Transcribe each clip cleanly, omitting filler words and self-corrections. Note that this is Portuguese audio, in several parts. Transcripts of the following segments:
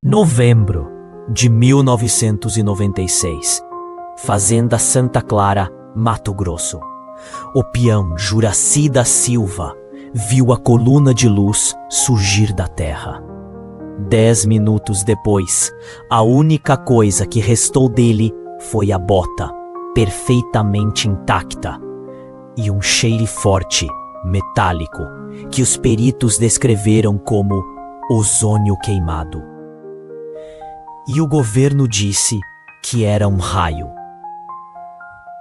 Novembro de 1996. Fazenda Santa Clara, Mato Grosso. O peão Juracy da Silva viu a coluna de luz surgir da terra. 10 minutos depois, a única coisa que restou dele foi a bota, perfeitamente intacta, e um cheiro forte, metálico, que os peritos descreveram como ozônio queimado. E o governo disse que era um raio.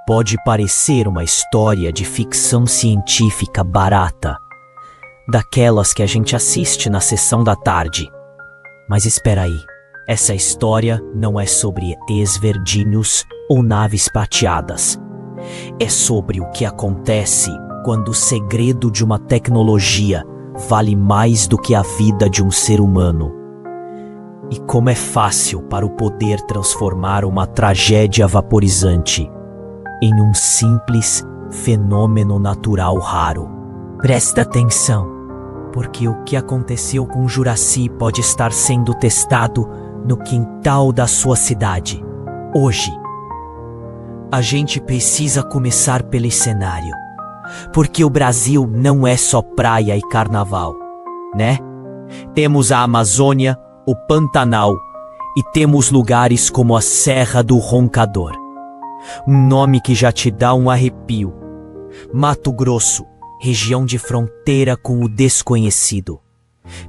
Pode parecer uma história de ficção científica barata, daquelas que a gente assiste na sessão da tarde. Mas espera aí, essa história não é sobre esverdinhos ou naves prateadas. É sobre o que acontece quando o segredo de uma tecnologia vale mais do que a vida de um ser humano. E como é fácil para o poder transformar uma tragédia vaporizante em um simples fenômeno natural raro. Presta atenção, porque o que aconteceu com Juracy pode estar sendo testado no quintal da sua cidade, hoje. A gente precisa começar pelo cenário, porque o Brasil não é só praia e carnaval, né? Temos a Amazônia, o Pantanal, e temos lugares como a Serra do Roncador. Um nome que já te dá um arrepio. Mato Grosso, região de fronteira com o desconhecido.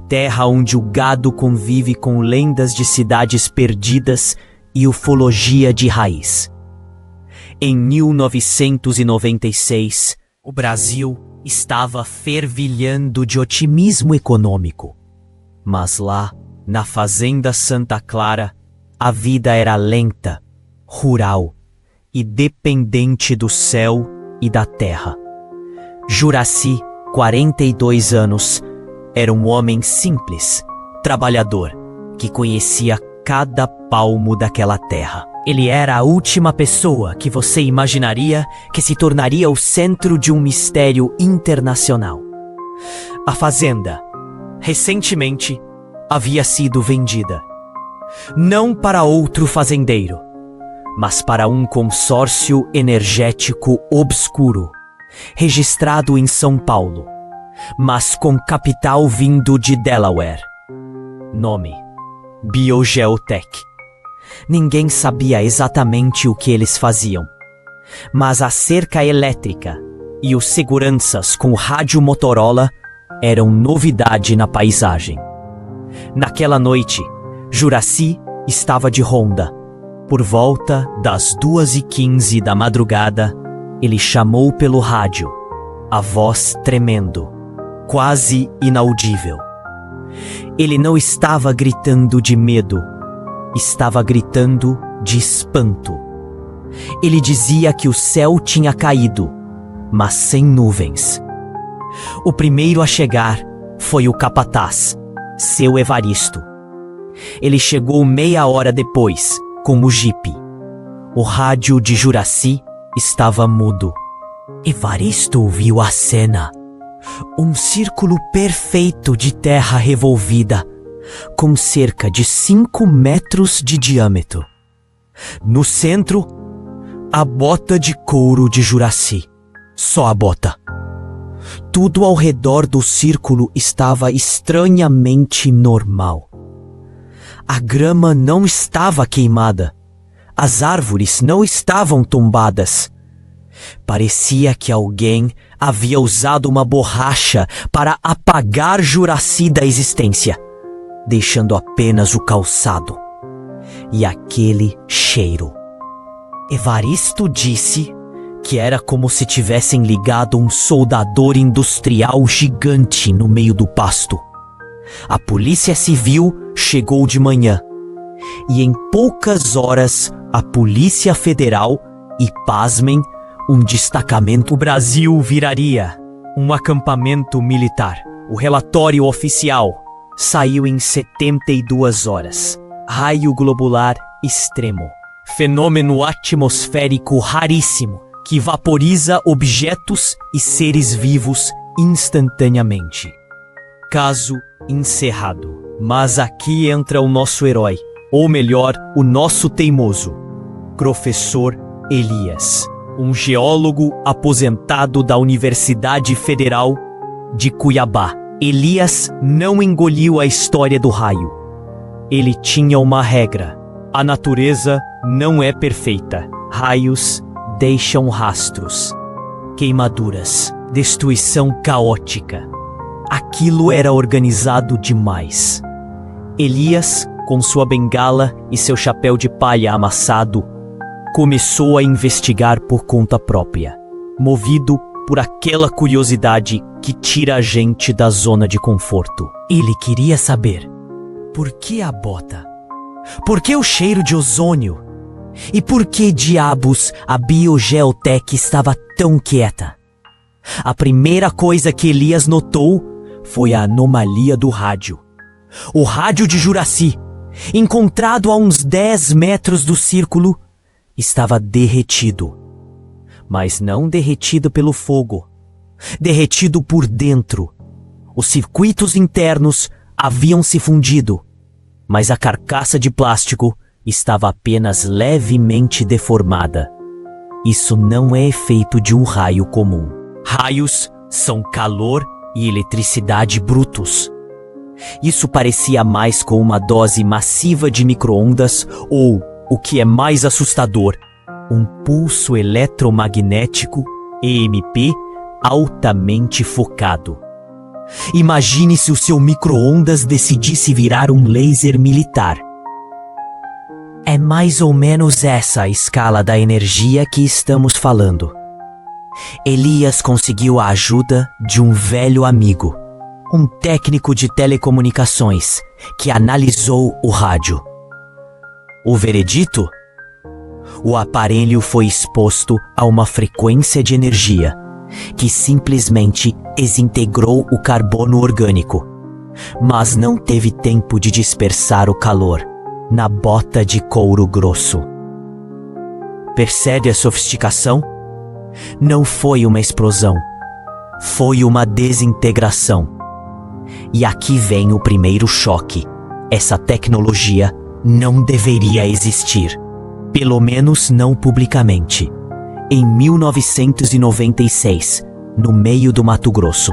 Terra onde o gado convive com lendas de cidades perdidas e ufologia de raiz. Em 1996, o Brasil estava fervilhando de otimismo econômico. Mas lá, na Fazenda Santa Clara, a vida era lenta, rural e dependente do céu e da terra. Juracy, 42 anos, era um homem simples, trabalhador, que conhecia cada palmo daquela terra. Ele era a última pessoa que você imaginaria que se tornaria o centro de um mistério internacional. A fazenda, recentemente, havia sido vendida. Não para outro fazendeiro, mas para um consórcio energético obscuro, registrado em São Paulo, mas com capital vindo de Delaware. Nome: Biogeotech. Ninguém sabia exatamente o que eles faziam, mas a cerca elétrica e os seguranças com rádio Motorola eram novidade na paisagem. Naquela noite, Juracy estava de ronda. Por volta das 2h15 da madrugada, ele chamou pelo rádio, a voz tremendo, quase inaudível. Ele não estava gritando de medo, estava gritando de espanto. Ele dizia que o céu tinha caído, mas sem nuvens. O primeiro a chegar foi o capataz, seu Evaristo. Ele chegou meia hora depois, com o jipe. O rádio de Juracy estava mudo. Evaristo viu a cena. Um círculo perfeito de terra revolvida, com cerca de 5 metros de diâmetro. No centro, a bota de couro de Juracy. Só a bota. Tudo ao redor do círculo estava estranhamente normal. A grama não estava queimada. As árvores não estavam tombadas. Parecia que alguém havia usado uma borracha para apagar Juracy da existência, deixando apenas o calçado e aquele cheiro. Evaristo disse que era como se tivessem ligado um soldador industrial gigante no meio do pasto. A Polícia Civil chegou de manhã e em poucas horas a Polícia Federal e, pasmem, um destacamento. O Brasil viraria um acampamento militar. O relatório oficial saiu em 72 horas. Raio globular extremo. Fenômeno atmosférico raríssimo que vaporiza objetos e seres vivos instantaneamente. Caso encerrado. Mas aqui entra o nosso herói, ou melhor, o nosso teimoso, Professor Elias, um geólogo aposentado da Universidade Federal de Cuiabá. Elias não engoliu a história do raio. Ele tinha uma regra: a natureza não é perfeita. Raios deixam rastros, queimaduras, destruição caótica. Aquilo era organizado demais. Elias, com sua bengala e seu chapéu de palha amassado, começou a investigar por conta própria, movido por aquela curiosidade que tira a gente da zona de conforto. Ele queria saber: por que a bota? Por que o cheiro de ozônio? E por que diabos a Biogeotech estava tão quieta? A primeira coisa que Elias notou foi a anomalia do rádio. O rádio de Juraci, encontrado a uns 10 metros do círculo, estava derretido. Mas não derretido pelo fogo, derretido por dentro. Os circuitos internos haviam se fundido, mas a carcaça de plástico estava apenas levemente deformada. Isso não é efeito de um raio comum. Raios são calor e eletricidade brutos. Isso parecia mais com uma dose massiva de micro-ondas ou, o que é mais assustador, um pulso eletromagnético EMP altamente focado. Imagine se o seu micro-ondas decidisse virar um laser militar. É mais ou menos essa a escala da energia que estamos falando. Elias conseguiu a ajuda de um velho amigo, um técnico de telecomunicações, que analisou o rádio. O veredito? O aparelho foi exposto a uma frequência de energia que simplesmente desintegrou o carbono orgânico, mas não teve tempo de dispersar o calor na bota de couro grosso. Percebe a sofisticação? Não foi uma explosão, foi uma desintegração. E aqui vem o primeiro choque. Essa tecnologia não deveria existir, pelo menos não publicamente. Em 1996, no meio do Mato Grosso,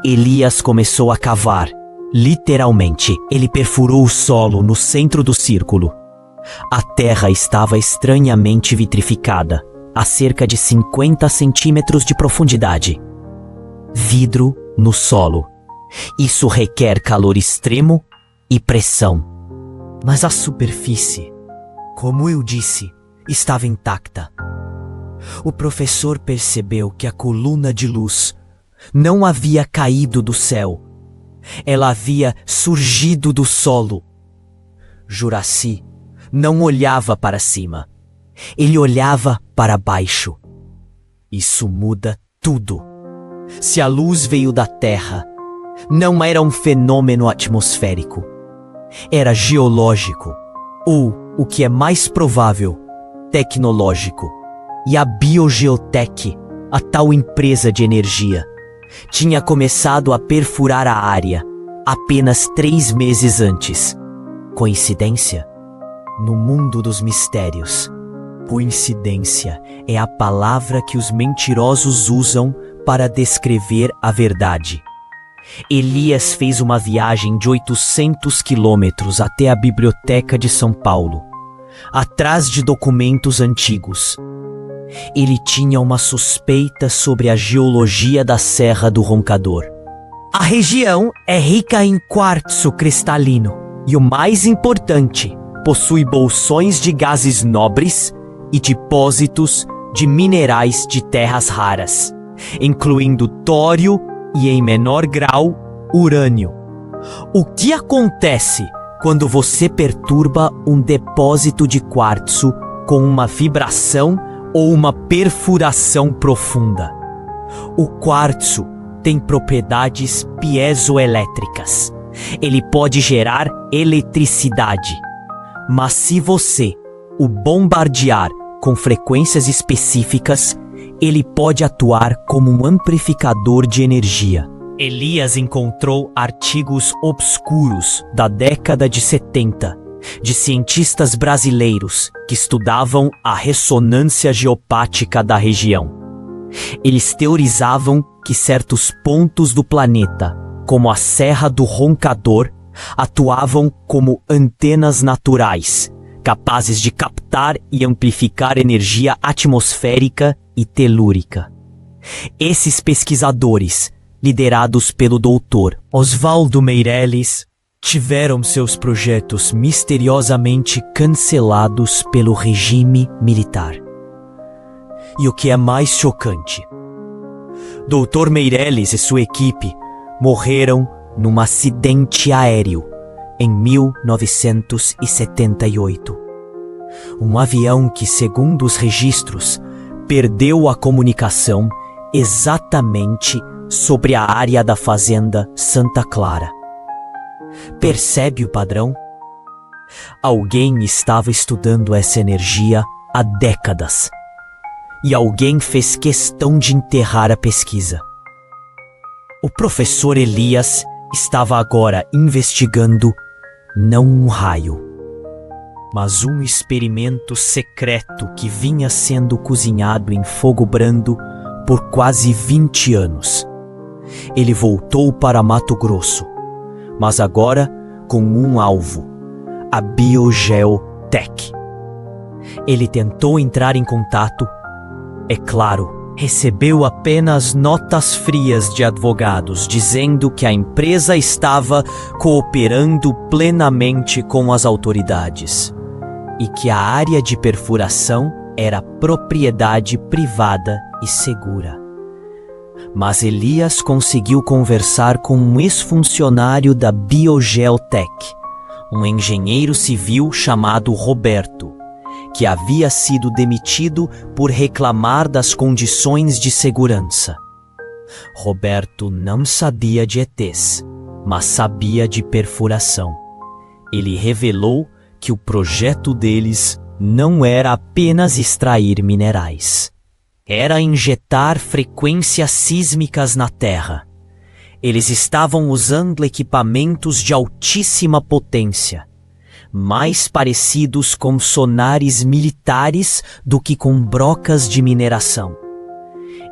Elias começou a cavar. Literalmente, ele perfurou o solo no centro do círculo. A terra estava estranhamente vitrificada, a cerca de 50 centímetros de profundidade. Vidro no solo. Isso requer calor extremo e pressão. Mas a superfície, como eu disse, estava intacta. O professor percebeu que a coluna de luz não havia caído do céu. Ela havia surgido do solo. Juraci não olhava para cima. Ele olhava para baixo. Isso muda tudo. Se a luz veio da Terra, não era um fenômeno atmosférico. Era geológico. Ou, o que é mais provável, tecnológico. E a Biogeotech, a tal empresa de energia, tinha começado a perfurar a área apenas 3 meses antes. Coincidência? No mundo dos mistérios, coincidência é a palavra que os mentirosos usam para descrever a verdade. Elias fez uma viagem de 800 quilômetros até a Biblioteca de São Paulo, atrás de documentos antigos. Ele tinha uma suspeita sobre a geologia da Serra do Roncador. A região é rica em quartzo cristalino e, o mais importante, possui bolsões de gases nobres e depósitos de minerais de terras raras, incluindo tório e, em menor grau, urânio. O que acontece quando você perturba um depósito de quartzo com uma vibração ou uma perfuração profunda? O quartzo tem propriedades piezoelétricas. Ele pode gerar eletricidade. Mas se você o bombardear com frequências específicas, ele pode atuar como um amplificador de energia. Elias encontrou artigos obscuros da década de 70 de cientistas brasileiros que estudavam a ressonância geopática da região. Eles teorizavam que certos pontos do planeta, como a Serra do Roncador, atuavam como antenas naturais, capazes de captar e amplificar energia atmosférica e telúrica. Esses pesquisadores, liderados pelo Dr. Oswaldo Meirelles, tiveram seus projetos misteriosamente cancelados pelo regime militar. E o que é mais chocante, Dr. Meirelles e sua equipe morreram num acidente aéreo em 1978. Um avião que, segundo os registros, perdeu a comunicação exatamente sobre a área da fazenda Santa Clara. Percebe o padrão? Alguém estava estudando essa energia há décadas. E alguém fez questão de enterrar a pesquisa. O professor Elias estava agora investigando não um raio, mas um experimento secreto que vinha sendo cozinhado em fogo brando por quase 20 anos. Ele voltou para Mato Grosso, mas agora com um alvo, a Biogeotech. Ele tentou entrar em contato. É claro, recebeu apenas notas frias de advogados dizendo que a empresa estava cooperando plenamente com as autoridades e que a área de perfuração era propriedade privada e segura. Mas Elias conseguiu conversar com um ex-funcionário da Biogeotech, um engenheiro civil chamado Roberto, que havia sido demitido por reclamar das condições de segurança. Roberto não sabia de ETs, mas sabia de perfuração. Ele revelou que o projeto deles não era apenas extrair minerais. Era injetar frequências sísmicas na Terra. Eles estavam usando equipamentos de altíssima potência, mais parecidos com sonares militares do que com brocas de mineração.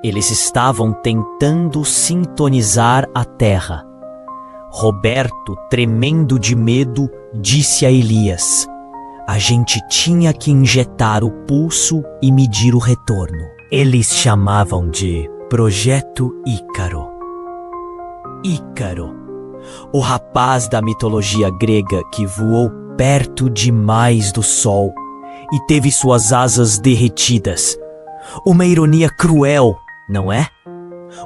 Eles estavam tentando sintonizar a Terra. Roberto, tremendo de medo, disse a Elias: a gente tinha que injetar o pulso e medir o retorno. Eles chamavam de Projeto Ícaro. Ícaro, o rapaz da mitologia grega que voou perto demais do sol e teve suas asas derretidas. Uma ironia cruel, não é?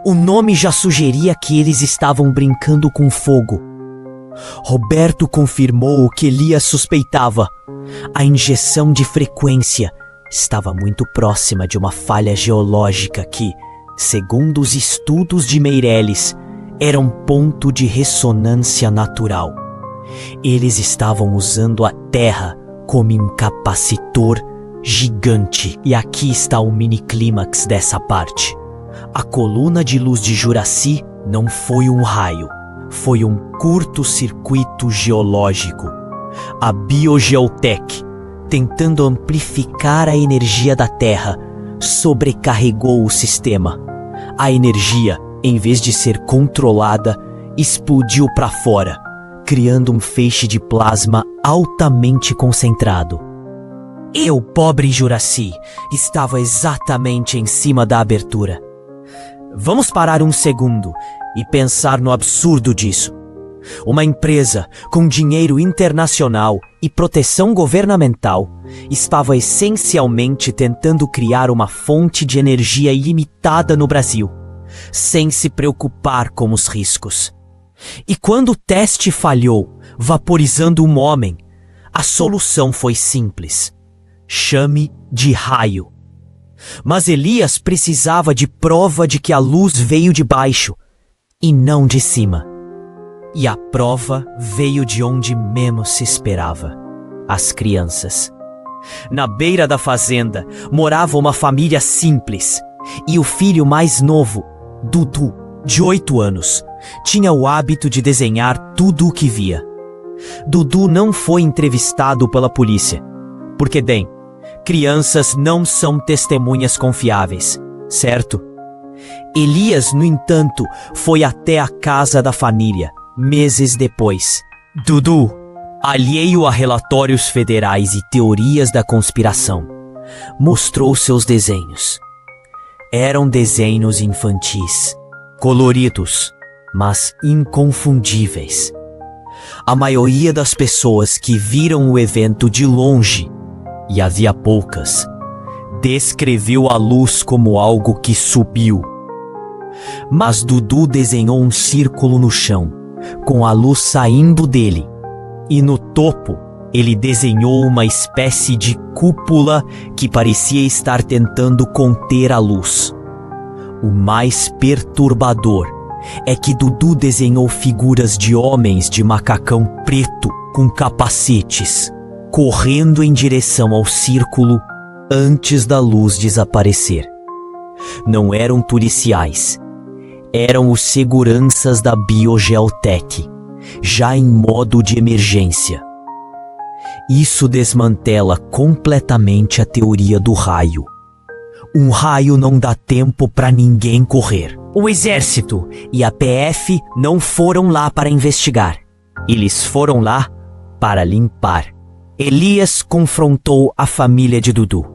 O nome já sugeria que eles estavam brincando com fogo. Roberto confirmou o que Elias suspeitava. A injeção de frequência estava muito próxima de uma falha geológica que, segundo os estudos de Meirelles, era um ponto de ressonância natural. Eles estavam usando a Terra como um capacitor gigante. E aqui está o mini-clímax dessa parte. A coluna de luz de Juraci não foi um raio, foi um curto-circuito geológico. A Biogeotech, tentando amplificar a energia da Terra, sobrecarregou o sistema. A energia, em vez de ser controlada, explodiu para fora, criando um feixe de plasma altamente concentrado. Eu, pobre Juraci, estava exatamente em cima da abertura. Vamos parar um segundo e pensar no absurdo disso. Uma empresa com dinheiro internacional e proteção governamental estava essencialmente tentando criar uma fonte de energia ilimitada no Brasil, sem se preocupar com os riscos. E quando o teste falhou, vaporizando um homem, a solução foi simples: chame de raio. Mas Elias precisava de prova de que a luz veio de baixo e não de cima. E a prova veio de onde menos se esperava: as crianças. Na beira da fazenda morava uma família simples, e o filho mais novo, Dudu, de 8 anos, tinha o hábito de desenhar tudo o que via. Dudu não foi entrevistado pela polícia, porque, bem, crianças não são testemunhas confiáveis, certo? Elias, no entanto, foi até a casa da família, meses depois. Dudu, alheio a relatórios federais e teorias da conspiração, mostrou seus desenhos. Eram desenhos infantis, coloridos, mas inconfundíveis. A maioria das pessoas que viram o evento de longe, e havia poucas, descreveu a luz como algo que subiu. Mas Dudu desenhou um círculo no chão, com a luz saindo dele, e no topo ele desenhou uma espécie de cúpula que parecia estar tentando conter a luz. O mais perturbador é que Dudu desenhou figuras de homens de macacão preto com capacetes, correndo em direção ao círculo antes da luz desaparecer. Não eram policiais, eram os seguranças da Biogeotech, já em modo de emergência. Isso desmantela completamente a teoria do raio. Um raio não dá tempo para ninguém correr. O exército e a PF não foram lá para investigar. Eles foram lá para limpar. Elias confrontou a família de Dudu.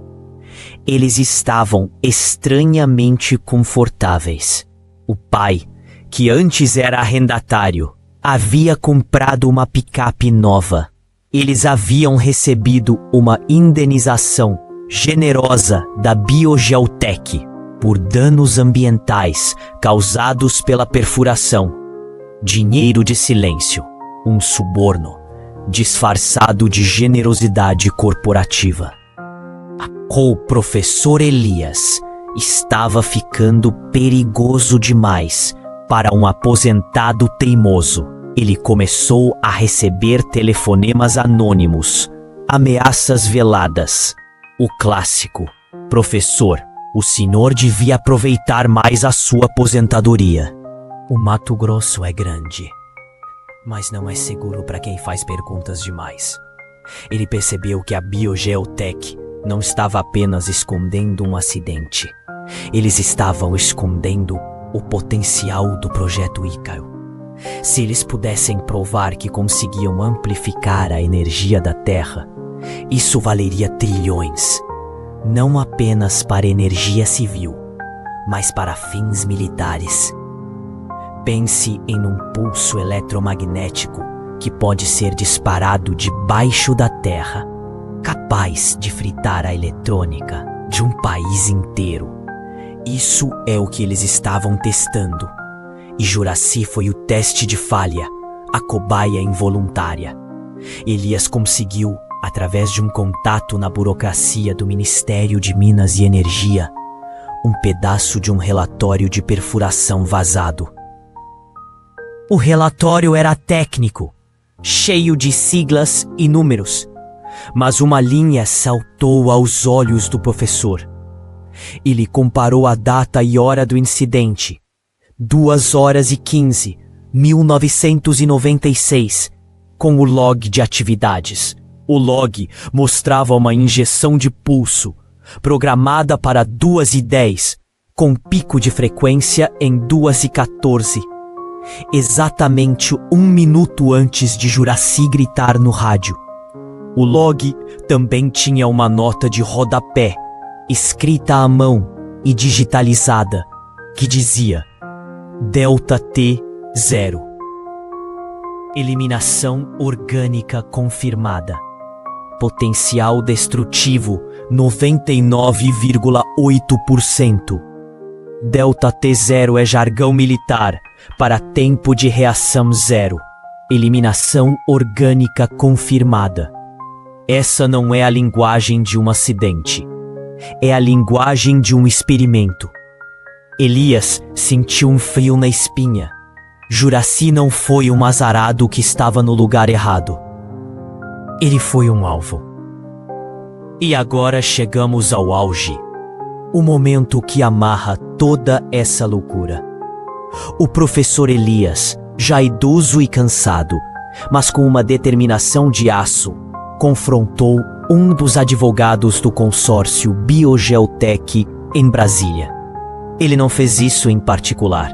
Eles estavam estranhamente confortáveis. O pai, que antes era arrendatário, havia comprado uma picape nova. Eles haviam recebido uma indenização generosa da Biogeotech por danos ambientais causados pela perfuração. Dinheiro de silêncio, um suborno disfarçado de generosidade corporativa. O professor Elias estava ficando perigoso demais para um aposentado teimoso. Ele começou a receber telefonemas anônimos, ameaças veladas. O clássico: professor, o senhor devia aproveitar mais a sua aposentadoria. O Mato Grosso é grande, mas não é seguro para quem faz perguntas demais. Ele percebeu que a Biogeotech não estava apenas escondendo um acidente. Eles estavam escondendo o potencial do projeto Ícaro. Se eles pudessem provar que conseguiam amplificar a energia da Terra, isso valeria trilhões, não apenas para energia civil, mas para fins militares. Pense em um pulso eletromagnético que pode ser disparado debaixo da Terra, capaz de fritar a eletrônica de um país inteiro. Isso é o que eles estavam testando. E Juraci foi o teste de falha, a cobaia involuntária. Elias conseguiu, através de um contato na burocracia do Ministério de Minas e Energia, um pedaço de um relatório de perfuração vazado. O relatório era técnico, cheio de siglas e números, mas uma linha saltou aos olhos do professor. Ele comparou a data e hora do incidente, 2h15, 1996, com o log de atividades. O log mostrava uma injeção de pulso, programada para 2h10, com pico de frequência em 2h14. Exatamente 1 minuto antes de Juraci gritar no rádio. O log também tinha uma nota de rodapé, escrita à mão e digitalizada, que dizia: Delta T 0. Eliminação orgânica confirmada. Potencial destrutivo 99,8%. Delta T 0 é jargão militar para tempo de reação zero. Eliminação orgânica confirmada. Essa não é a linguagem de um acidente. É a linguagem de um experimento. Elias sentiu um frio na espinha. Juraci não foi um azarado que estava no lugar errado. Ele foi um alvo. E agora chegamos ao auge. O momento que amarra toda essa loucura. O professor Elias, já idoso e cansado, mas com uma determinação de aço, confrontou um dos advogados do consórcio Biogeotech em Brasília. Ele não fez isso em particular.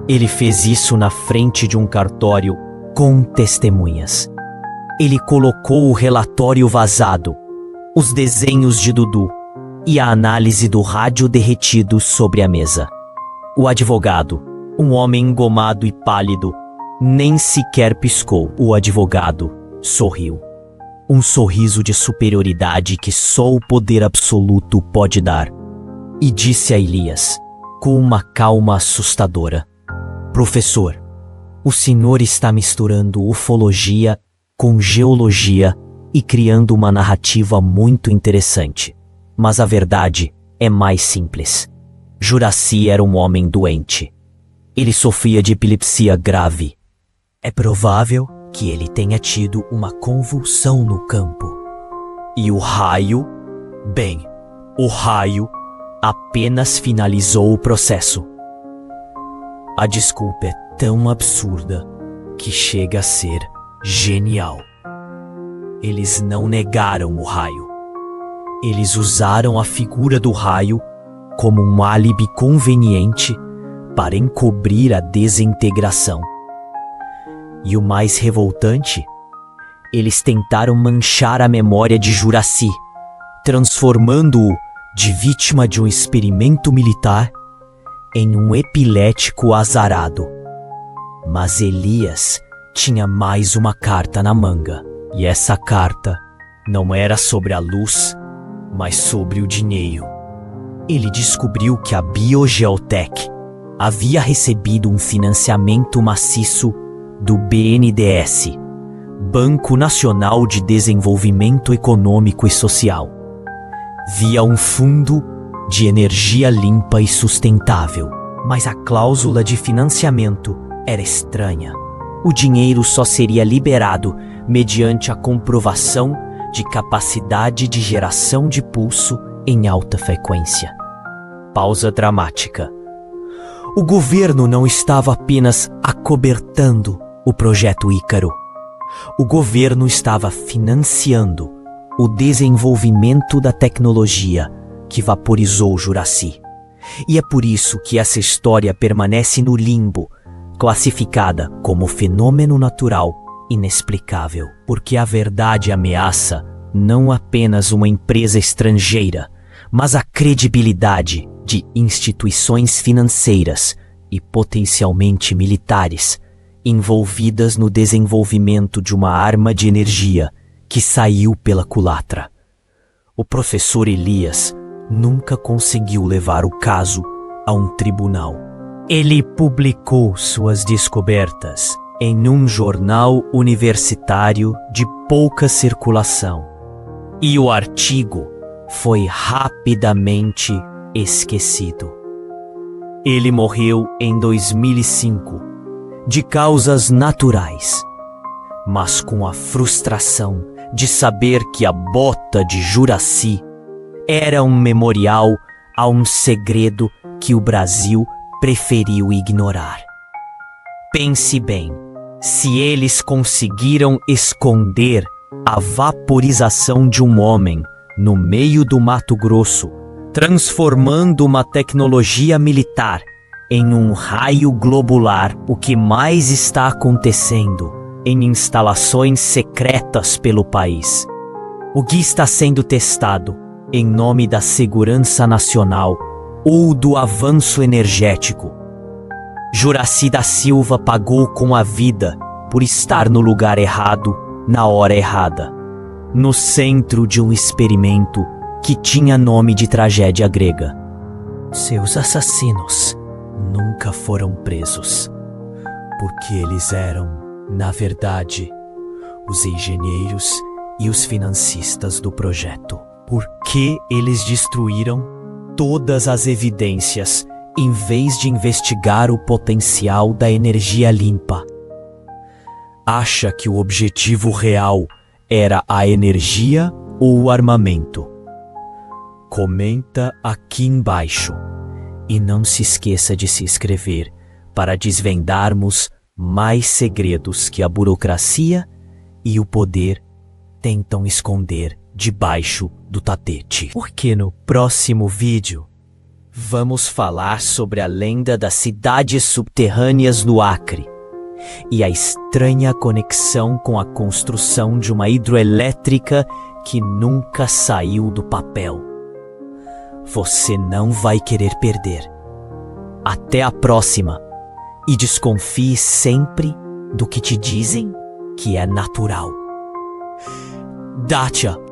Ele fez isso na frente de um cartório com testemunhas. Ele colocou o relatório vazado, os desenhos de Dudu e a análise do rádio derretido sobre a mesa. O advogado, um homem engomado e pálido, nem sequer piscou. O advogado sorriu. Um sorriso de superioridade que só o poder absoluto pode dar. E disse a Elias, com uma calma assustadora: Professor, o senhor está misturando ufologia com geologia e criando uma narrativa muito interessante. Mas a verdade é mais simples. Juraci era um homem doente. Ele sofria de epilepsia grave. É provável que ele tenha tido uma convulsão no campo. E o raio? Bem, o raio apenas finalizou o processo. A desculpa é tão absurda que chega a ser genial. Eles não negaram o raio. Eles usaram a figura do raio como um álibi conveniente para encobrir a desintegração. E o mais revoltante, eles tentaram manchar a memória de Juraci, transformando-o de vítima de um experimento militar em um epilético azarado. Mas Elias tinha mais uma carta na manga, e essa carta não era sobre a luz, mas sobre o dinheiro. Ele descobriu que a Biogeotech havia recebido um financiamento maciço do BNDES, Banco Nacional de Desenvolvimento Econômico e Social, via um fundo de energia limpa e sustentável. Mas a cláusula de financiamento era estranha. O dinheiro só seria liberado mediante a comprovação de capacidade de geração de pulso em alta frequência. Pausa dramática. O governo não estava apenas acobertando o projeto Ícaro. O governo estava financiando o desenvolvimento da tecnologia que vaporizou Juraci. E é por isso que essa história permanece no limbo, classificada como fenômeno natural inexplicável, porque a verdade ameaça não apenas uma empresa estrangeira, mas a credibilidade de instituições financeiras e potencialmente militares envolvidas no desenvolvimento de uma arma de energia que saiu pela culatra. O professor Elias nunca conseguiu levar o caso a um tribunal. Ele publicou suas descobertas em um jornal universitário de pouca circulação, e o artigo foi rapidamente esquecido. Ele morreu em 2005, de causas naturais, mas com a frustração de saber que a bota de Juraci era um memorial a um segredo que o Brasil preferiu ignorar. Pense bem, se eles conseguiram esconder a vaporização de um homem no meio do Mato Grosso, transformando uma tecnologia militar em um raio globular, o que mais está acontecendo em instalações secretas pelo país? O que está sendo testado em nome da segurança nacional ou do avanço energético? Juraci da Silva pagou com a vida por estar no lugar errado, na hora errada, no centro de um experimento que tinha nome de tragédia grega. Seus assassinos nunca foram presos, porque eles eram, na verdade, os engenheiros e os financistas do projeto. Por que eles destruíram todas as evidências em vez de investigar o potencial da energia limpa? Acha que o objetivo real era a energia ou o armamento? Comenta aqui embaixo e não se esqueça de se inscrever para desvendarmos mais segredos que a burocracia e o poder tentam esconder debaixo do tapete. Porque no próximo vídeo vamos falar sobre a lenda das cidades subterrâneas no Acre e a estranha conexão com a construção de uma hidroelétrica que nunca saiu do papel. Você não vai querer perder. Até a próxima! E desconfie sempre do que te dizem que é natural. Dacha!